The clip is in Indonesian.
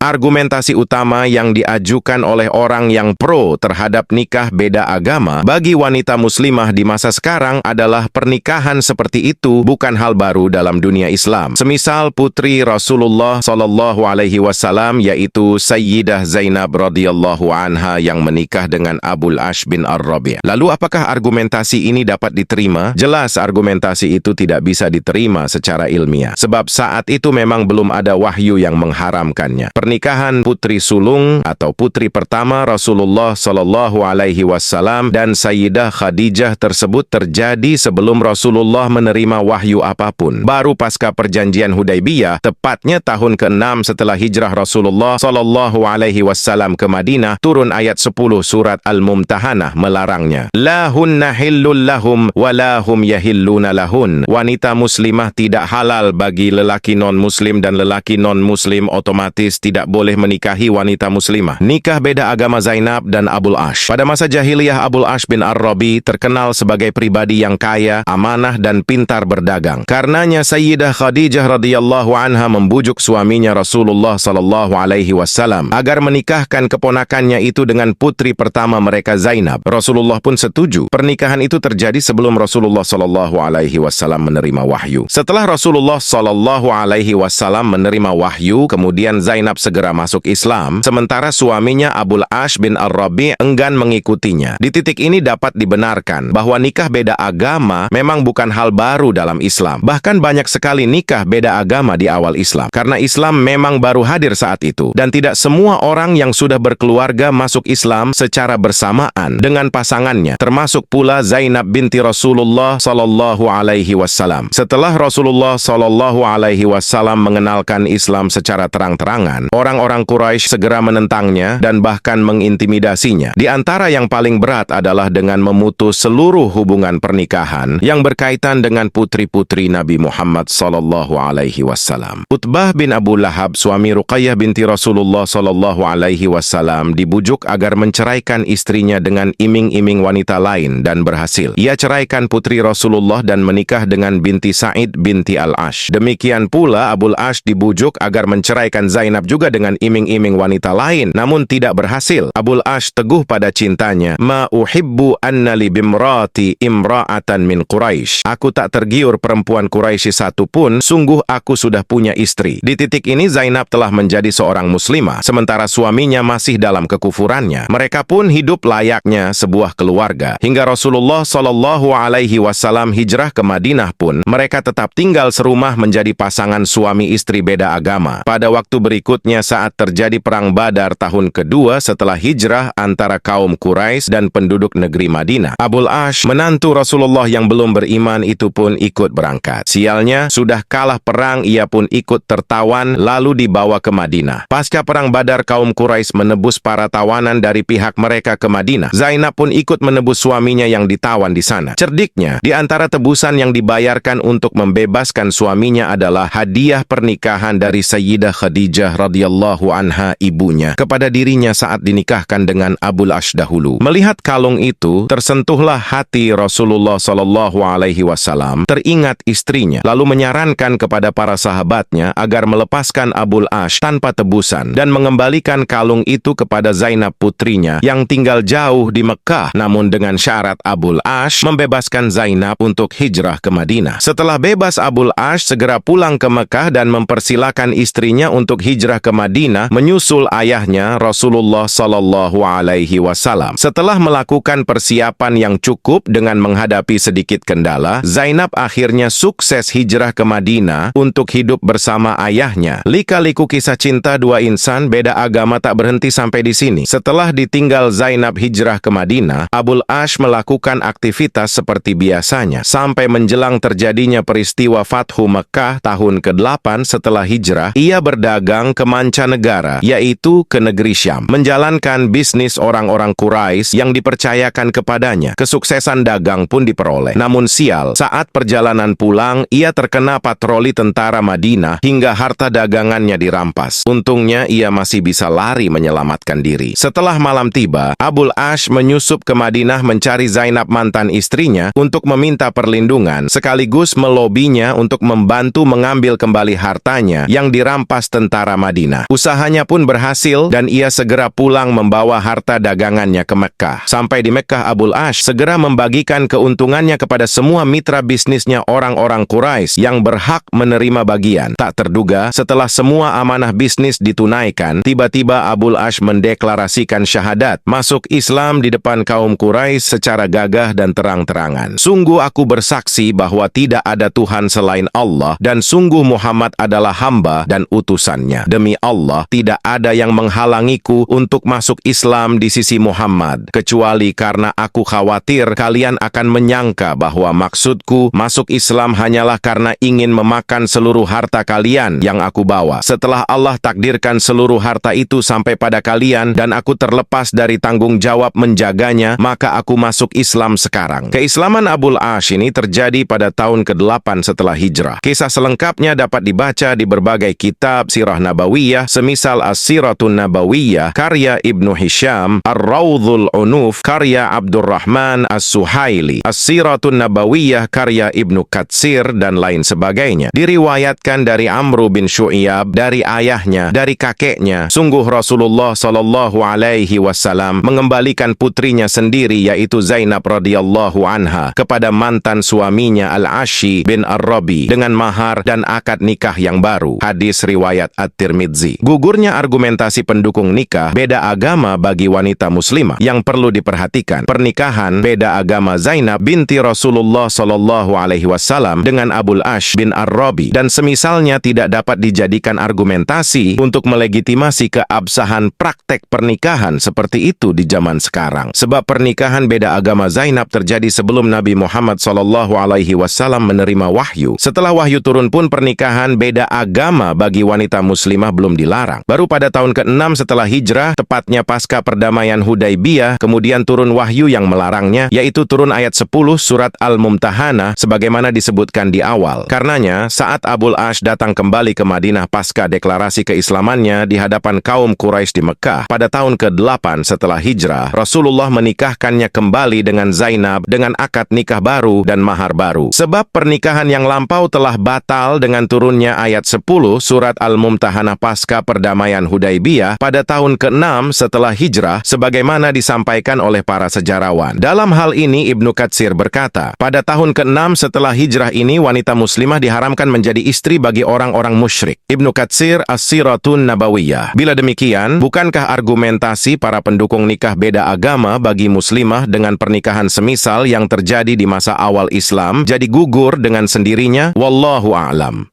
Argumentasi utama yang diajukan oleh orang yang pro terhadap nikah beda agama bagi wanita muslimah di masa sekarang adalah pernikahan seperti itu bukan hal baru dalam dunia Islam. Semisal putri Rasulullah SAW yaitu Sayyidah Zainab radhiyallahu anha yang menikah dengan Abul Ash bin Ar-Rabi'. Lalu apakah argumentasi ini dapat diterima? Jelas argumentasi itu tidak bisa diterima secara ilmiah. Sebab saat itu memang belum ada wahyu yang mengharamkannya. Pernikahan putri sulung atau putri pertama Rasulullah SAW dan Sayyidah Khadijah tersebut terjadi sebelum Rasulullah menerima wahyu apapun. Baru pasca perjanjian Hudaybiyah, tepatnya tahun ke-6 setelah hijrah Rasulullah SAW ke Madinah, turun ayat 10 surat Al-Mumtahanah melarangnya. La hunna hillul lahum wa la hum yahilluna lahun. Wanita muslimah tidak halal bagi lelaki non-muslim dan lelaki non-muslim otomatis tidak boleh menikahi wanita muslimah. Nikah beda agama Zainab dan Abul Ash. Pada masa jahiliyah, Abul Ash bin Ar-Rabi terkenal sebagai pribadi yang kaya, amanah dan pintar berdagang. Karenanya Sayyidah Khadijah radhiyallahu anha membujuk suaminya Rasulullah SAW agar menikahkan keponakannya itu dengan putri pertama mereka Zainab. Rasulullah pun setuju. Pernikahan itu terjadi sebelum Rasulullah SAW menerima wahyu. Setelah Rasulullah SAW menerima wahyu, kemudian Zainab segera masuk Islam, sementara suaminya Abul Ash bin Ar-Rabi' enggan mengikutinya. Di titik ini dapat dibenarkan bahwa nikah beda agama memang bukan hal baru dalam Islam. Bahkan banyak sekali nikah beda agama di awal Islam. Karena Islam memang baru hadir saat itu. Dan tidak semua orang yang sudah berkeluarga masuk Islam secara bersamaan dengan pasangannya. Termasuk pula Zainab binti Rasulullah SAW. Setelah Rasulullah SAW mengenalkan Islam secara terang-terangan, orang-orang Quraisy segera menentangnya dan bahkan mengintimidasinya. Di antara yang paling berat adalah dengan memutus seluruh hubungan pernikahan yang berkaitan dengan putri-putri Nabi Muhammad SAW. Utbah bin Abu Lahab, suami Ruqayyah binti Rasulullah SAW, dibujuk agar menceraikan istrinya dengan iming-iming wanita lain dan berhasil. Ia ceraikan putri Rasulullah dan menikah dengan binti Sa'id binti Al-Ash. Demikian pula Abul Ash dibujuk agar menceraikan Zainab juga dengan iming-iming wanita lain, namun tidak berhasil. Abul Ash teguh pada cintanya. Ma uhibbu anna li bimrati imra'atan min Quraisy. Aku tak tergiur perempuan Quraisy satu pun, sungguh aku sudah punya istri. Di titik ini Zainab telah menjadi seorang muslimah, sementara suaminya masih dalam kekufurannya. Mereka pun hidup layaknya sebuah keluarga. Hingga Rasulullah SAW hijrah ke Madinah pun, mereka tetap tinggal serumah menjadi pasangan suami istri beda agama. Pada waktu berikutnya saat terjadi Perang Badar tahun kedua setelah hijrah antara kaum Quraisy dan penduduk negeri Madinah, Abul Ash, menantu Rasulullah yang belum beriman itu pun ikut berangkat. Sialnya, sudah kalah perang, ia pun ikut tertawan lalu dibawa ke Madinah. Pasca Perang Badar, kaum Quraisy menebus para tawanan dari pihak mereka ke Madinah. Zainab pun ikut menebus suaminya yang ditawan di sana. Cerdiknya, di antara tebusan yang dibayarkan untuk membebaskan suaminya adalah hadiah pernikahan dari Sayyidah Khadijah radhiyallahu anha, ibunya, kepada dirinya saat dinikahkan dengan Abul Ash dahulu. Melihat kalung itu, tersentuhlah hati Rasulullah SAW, teringat istrinya, lalu menyarankan kepada para sahabatnya agar melepaskan Abul Ash tanpa tebusan dan mengembalikan kalung itu kepada Zainab putrinya yang tinggal jauh di Mekah, namun dengan syarat Abul Ash membebaskan Zainab untuk hijrah ke Madinah. Setelah bebas, Abul Ash segera pulang ke Mekah dan mempersilakan istrinya untuk hijrah ke Madinah menyusul ayahnya Rasulullah SAW. Setelah melakukan persiapan yang cukup dengan menghadapi sedikit kendala, Zainab akhirnya sukses hijrah ke Madinah untuk hidup bersama ayahnya. Lika-liku kisah cinta dua insan beda agama tak berhenti sampai di sini. Setelah ditinggal Zainab hijrah ke Madinah, Abul Ash melakukan aktivitas seperti biasanya sampai menjelang terjadinya peristiwa Fathu Mekah tahun ke-8 setelah hijrah. Ia berdagang ke mancanegara, yaitu ke negeri Syam, menjalankan bisnis orang-orang Quraisy yang dipercayakan kepadanya. Kesuksesan dagang pun diperoleh. Namun sial, saat perjalanan pulang, ia terkena patroli tentara Madinah hingga harta dagangannya dirampas. Untungnya ia masih bisa lari menyelamatkan diri. Setelah malam tiba, Abul Ash menyusup ke Madinah mencari Zainab mantan istrinya untuk meminta perlindungan, sekaligus melobinya untuk membantu mengambil kembali hartanya yang dirampas tentara Madinah. Madinah. Usahanya pun berhasil dan ia segera pulang membawa harta dagangannya ke Mekkah. Sampai di Mekkah, Abul Ash segera membagikan keuntungannya kepada semua mitra bisnisnya orang-orang Quraisy yang berhak menerima bagian. Tak terduga, setelah semua amanah bisnis ditunaikan, tiba-tiba Abul Ash mendeklarasikan syahadat, masuk Islam di depan kaum Quraisy secara gagah dan terang-terangan. Sungguh aku bersaksi bahwa tidak ada Tuhan selain Allah dan sungguh Muhammad adalah hamba dan utusannya. Demi Allah, tidak ada yang menghalangiku untuk masuk Islam di sisi Muhammad, kecuali karena aku khawatir kalian akan menyangka bahwa maksudku masuk Islam hanyalah karena ingin memakan seluruh harta kalian yang aku bawa. Setelah Allah takdirkan seluruh harta itu sampai pada kalian dan aku terlepas dari tanggung jawab menjaganya, maka aku masuk Islam sekarang. Keislaman Abul Ash ini terjadi pada tahun ke-8 setelah hijrah. Kisah selengkapnya dapat dibaca di berbagai kitab sirah nabawiyah, semisal As-Siratun Nabawiyah karya Ibnu Hisham, Ar-Rawdhul Unuf karya Abdurrahman As-Suhaili, As-Siratun Nabawiyah karya Ibnu Katsir, dan lain sebagainya. Diriwayatkan dari Amru bin Syu'iyab, dari ayahnya, dari kakeknya, sungguh Rasulullah Shallallahu Alaihi Wasallam mengembalikan putrinya sendiri yaitu Zainab radhiyallahu anha kepada mantan suaminya Al-Ashi bin Ar-Rabi dengan mahar dan akad nikah yang baru. Hadis riwayat At-Tirmidzi. Gugurnya argumentasi pendukung nikah beda agama bagi wanita muslimah. Yang perlu diperhatikan, pernikahan beda agama Zainab binti Rasulullah Shallallahu Alaihi Wasallam dengan Abul Ash bin Ar-Rabi dan semisalnya tidak dapat dijadikan argumentasi untuk melegitimasi keabsahan praktek pernikahan seperti itu di zaman sekarang. Sebab pernikahan beda agama Zainab terjadi sebelum Nabi Muhammad Shallallahu Alaihi Wasallam menerima wahyu. Setelah wahyu turun pun pernikahan beda agama bagi wanita muslimah belum dilarang. Baru pada tahun ke-6 setelah hijrah, tepatnya pasca perdamaian Hudaibiyah, kemudian turun wahyu yang melarangnya, yaitu turun ayat 10 surat Al-Mumtahanah sebagaimana disebutkan di awal. Karenanya, saat Abul Ash datang kembali ke Madinah pasca deklarasi keislamannya di hadapan kaum Quraisy di Mekkah pada tahun ke-8 setelah hijrah, Rasulullah menikahkannya kembali dengan Zainab dengan akad nikah baru dan mahar baru. Sebab pernikahan yang lampau telah batal dengan turunnya ayat 10 surat Al-Mumtahanah pasca perdamaian Hudaibiyah pada tahun ke-6 setelah hijrah sebagaimana disampaikan oleh para sejarawan. Dalam hal ini Ibnu Katsir berkata, pada tahun ke-6 setelah hijrah ini wanita muslimah diharamkan menjadi istri bagi orang-orang musyrik. Ibnu Katsir, As-Siratun Nabawiyah. Bila demikian, bukankah argumentasi para pendukung nikah beda agama bagi muslimah dengan pernikahan semisal yang terjadi di masa awal Islam jadi gugur dengan sendirinya? Wallahu a'lam.